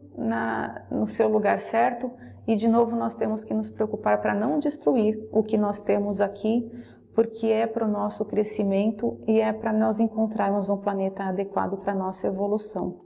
no seu lugar certo, e de novo nós temos que nos preocupar para não destruir o que nós temos aqui, porque é para o nosso crescimento e é para nós encontrarmos um planeta adequado para a nossa evolução.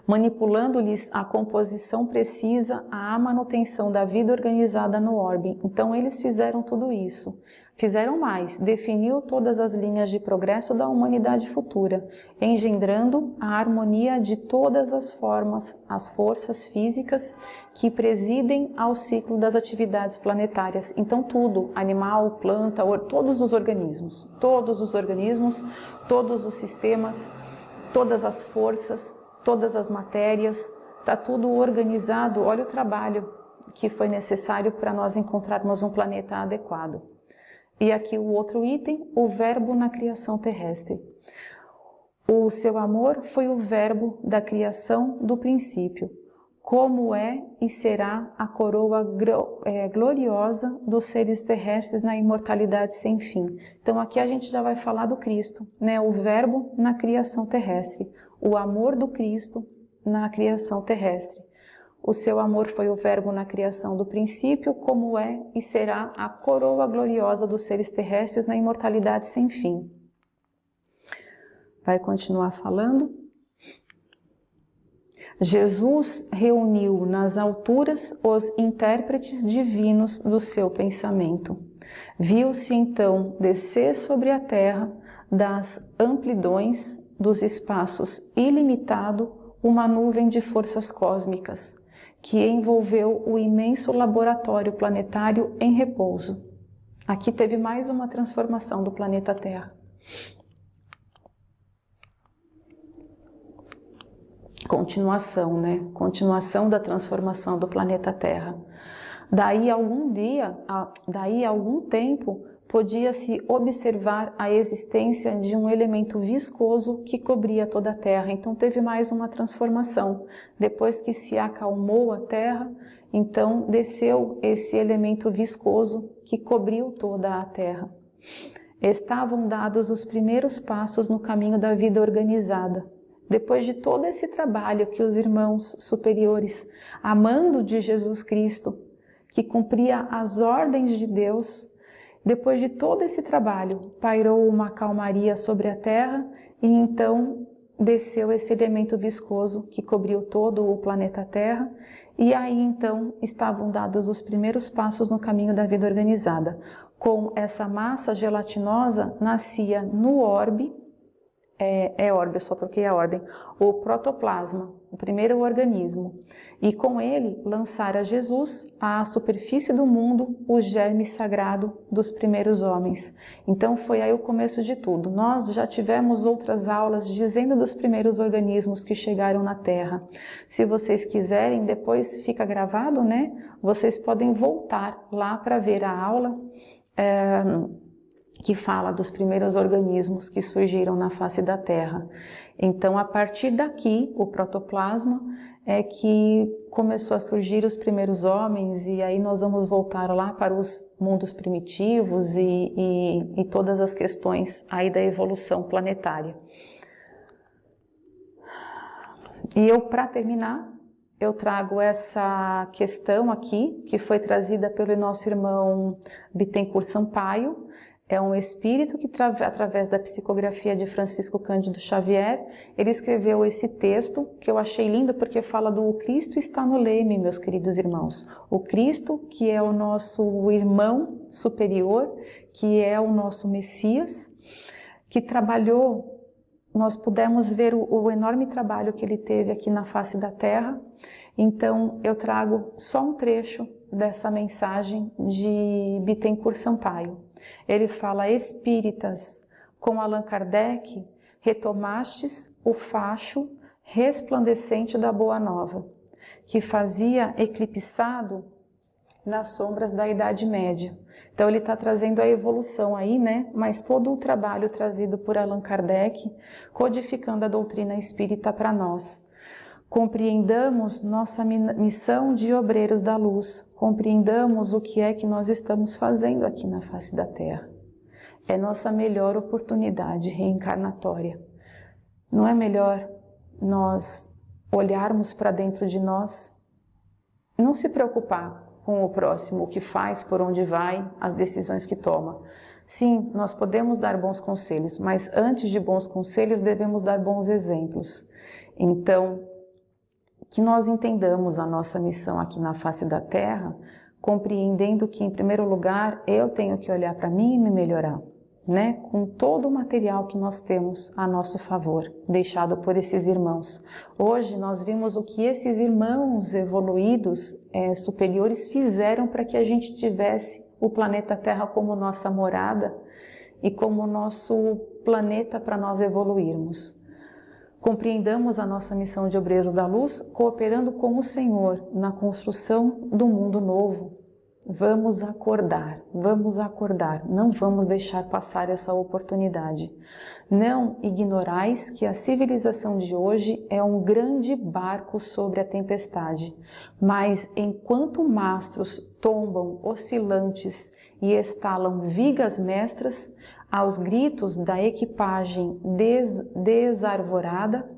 manipulando-lhes a composição precisa à manutenção da vida organizada no orbe. Então eles fizeram tudo isso. Fizeram mais, definiu todas as linhas de progresso da humanidade futura, engendrando a harmonia de todas as formas, as forças físicas que presidem ao ciclo das atividades planetárias. Então tudo, animal, planta, todos os organismos, todos os sistemas, todas as forças, todas as matérias, está tudo organizado. Olha o trabalho que foi necessário para nós encontrarmos um planeta adequado. E aqui o outro item, o verbo na criação terrestre. O seu amor foi o verbo da criação do princípio, como é e será a coroa gloriosa dos seres terrestres na imortalidade sem fim. Então aqui a gente já vai falar do Cristo, né? O verbo na criação terrestre, o amor do Cristo na criação terrestre. O seu amor foi o verbo na criação do princípio, como é e será a coroa gloriosa dos seres terrestres na imortalidade sem fim. Vai continuar falando. Jesus reuniu nas alturas os intérpretes divinos do seu pensamento. Viu-se então descer sobre a terra das amplidões dos espaços ilimitado uma nuvem de forças cósmicas, que envolveu o imenso laboratório planetário em repouso. Aqui teve mais uma transformação do planeta Terra. Continuação, né? Continuação da transformação do planeta Terra. Daí algum tempo, podia-se observar a existência de um elemento viscoso que cobria toda a Terra. Então teve mais uma transformação. Depois que se acalmou a Terra, então desceu esse elemento viscoso que cobriu toda a Terra. Estavam dados os primeiros passos no caminho da vida organizada. Depois de todo esse trabalho que os irmãos superiores, amando de Jesus Cristo, que cumpria as ordens de Deus, depois de todo esse trabalho, pairou uma calmaria sobre a terra e então desceu esse elemento viscoso que cobriu todo o planeta Terra, e aí então estavam dados os primeiros passos no caminho da vida organizada. Com essa massa gelatinosa nascia no orbe, orbe, eu só troquei a ordem, o protoplasma, o primeiro organismo, e com ele lançara Jesus à superfície do mundo o germe sagrado dos primeiros homens. Então foi aí o começo de tudo. Nós já tivemos outras aulas dizendo dos primeiros organismos que chegaram na Terra. Se vocês quiserem, depois fica gravado, né? Vocês podem voltar lá para ver a aula que fala dos primeiros organismos que surgiram na face da Terra. Então, a partir daqui, o protoplasma é que começou a surgir os primeiros homens, e aí nós vamos voltar lá para os mundos primitivos e todas as questões aí da evolução planetária. E eu, para terminar, eu trago essa questão aqui, que foi trazida pelo nosso irmão Bittencourt Sampaio. É um espírito que, através da psicografia de Francisco Cândido Xavier, ele escreveu esse texto, que eu achei lindo porque fala do Cristo está no leme, meus queridos irmãos. O Cristo, que é o nosso irmão superior, que é o nosso Messias, que trabalhou, nós pudemos ver o enorme trabalho que ele teve aqui na face da Terra. Então, eu trago só um trecho dessa mensagem de Bittencourt Sampaio. Ele fala: espíritas, com Allan Kardec, retomastes o facho resplandecente da Boa Nova, que fazia eclipsado nas sombras da Idade Média. Então ele está trazendo a evolução aí, né? Mas todo o trabalho trazido por Allan Kardec, codificando a doutrina espírita para nós. Compreendamos nossa missão de obreiros da luz, compreendamos o que é que nós estamos fazendo aqui na face da Terra. É nossa melhor oportunidade reencarnatória. Não é melhor nós olharmos para dentro de nós, não se preocupar com o próximo, o que faz, por onde vai, as decisões que toma. Sim, nós podemos dar bons conselhos, mas antes de bons conselhos devemos dar bons exemplos. Então, que nós entendamos a nossa missão aqui na face da Terra, compreendendo que, em primeiro lugar, eu tenho que olhar para mim e me melhorar, né? Com todo o material que nós temos a nosso favor, deixado por esses irmãos. Hoje nós vimos o que esses irmãos evoluídos, superiores, fizeram para que a gente tivesse o planeta Terra como nossa morada e como nosso planeta para nós evoluirmos. Compreendamos a nossa missão de obreiros da luz, cooperando com o Senhor na construção do mundo novo. Vamos acordar, não vamos deixar passar essa oportunidade. Não ignorais que a civilização de hoje é um grande barco sobre a tempestade, mas enquanto mastros tombam oscilantes e estalam vigas mestras, aos gritos da equipagem desarvorada,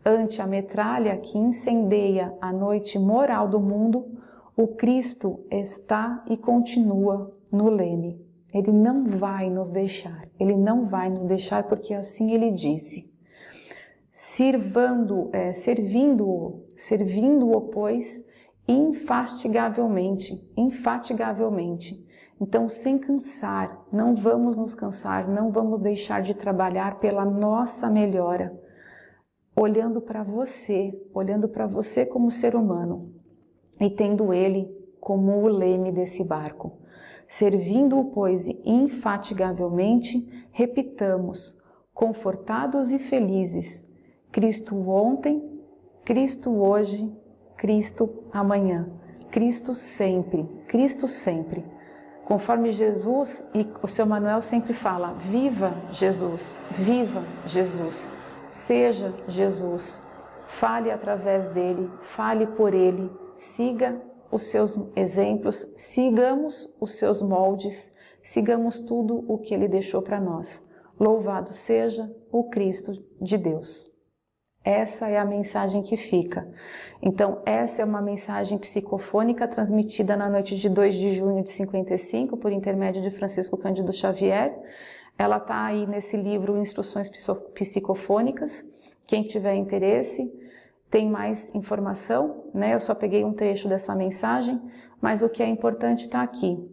ante a metralha que incendeia a noite moral do mundo, o Cristo está e continua no leme. Ele não vai nos deixar, Ele não vai nos deixar porque assim Ele disse. Servindo-o, pois, infatigavelmente. Então, sem cansar, não vamos nos cansar, não vamos deixar de trabalhar pela nossa melhora, olhando para você como ser humano e tendo Ele como o leme desse barco. Servindo-o, pois, infatigavelmente, repitamos, confortados e felizes, Cristo ontem, Cristo hoje, Cristo amanhã, Cristo sempre, Cristo sempre. Conforme Jesus e o seu Manuel sempre fala, viva Jesus, seja Jesus, fale através dele, fale por ele, siga os seus exemplos, sigamos os seus moldes, sigamos tudo o que ele deixou para nós. Louvado seja o Cristo de Deus. Essa é a mensagem que fica. Então, essa é uma mensagem psicofônica transmitida na noite de 2 de junho de 55, por intermédio de Francisco Cândido Xavier. Ela está aí nesse livro Instruções Psicofônicas. Quem tiver interesse, tem mais informação, né? Eu só peguei um trecho dessa mensagem, mas o que é importante está aqui.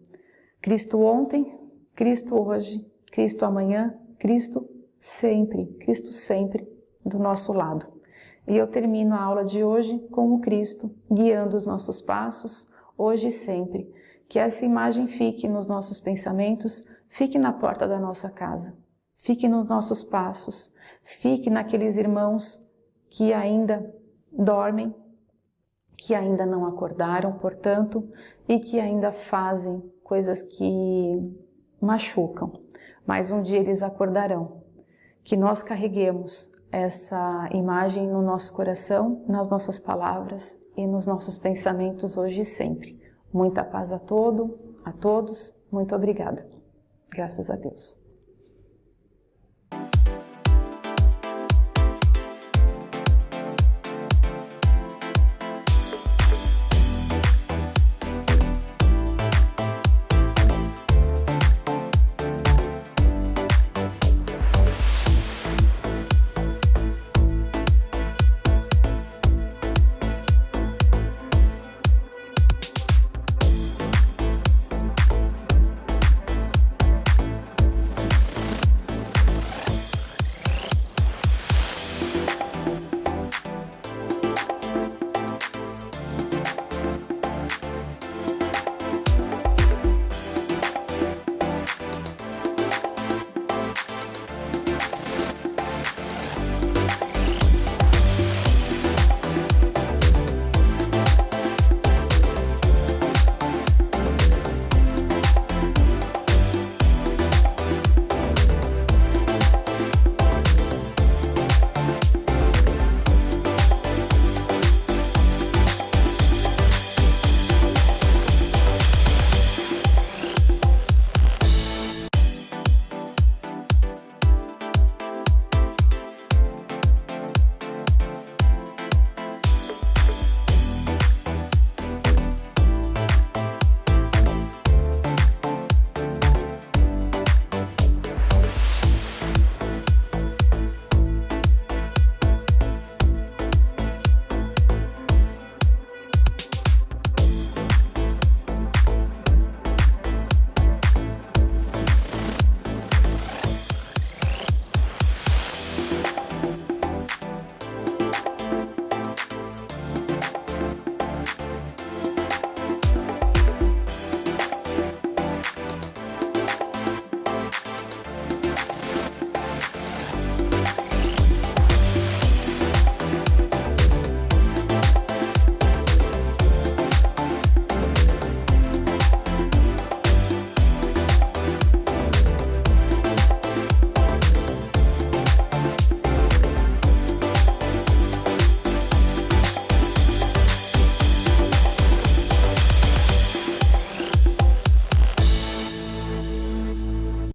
Cristo ontem, Cristo hoje, Cristo amanhã, Cristo sempre do nosso lado. E eu termino a aula de hoje com o Cristo guiando os nossos passos, hoje e sempre. Que essa imagem fique nos nossos pensamentos, fique na porta da nossa casa, fique nos nossos passos, fique naqueles irmãos que ainda dormem, que ainda não acordaram, portanto, e que ainda fazem coisas que machucam. Mas um dia eles acordarão. Que nós carreguemos essa imagem no nosso coração, nas nossas palavras e nos nossos pensamentos hoje e sempre. Muita paz a todos, muito obrigada. Graças a Deus.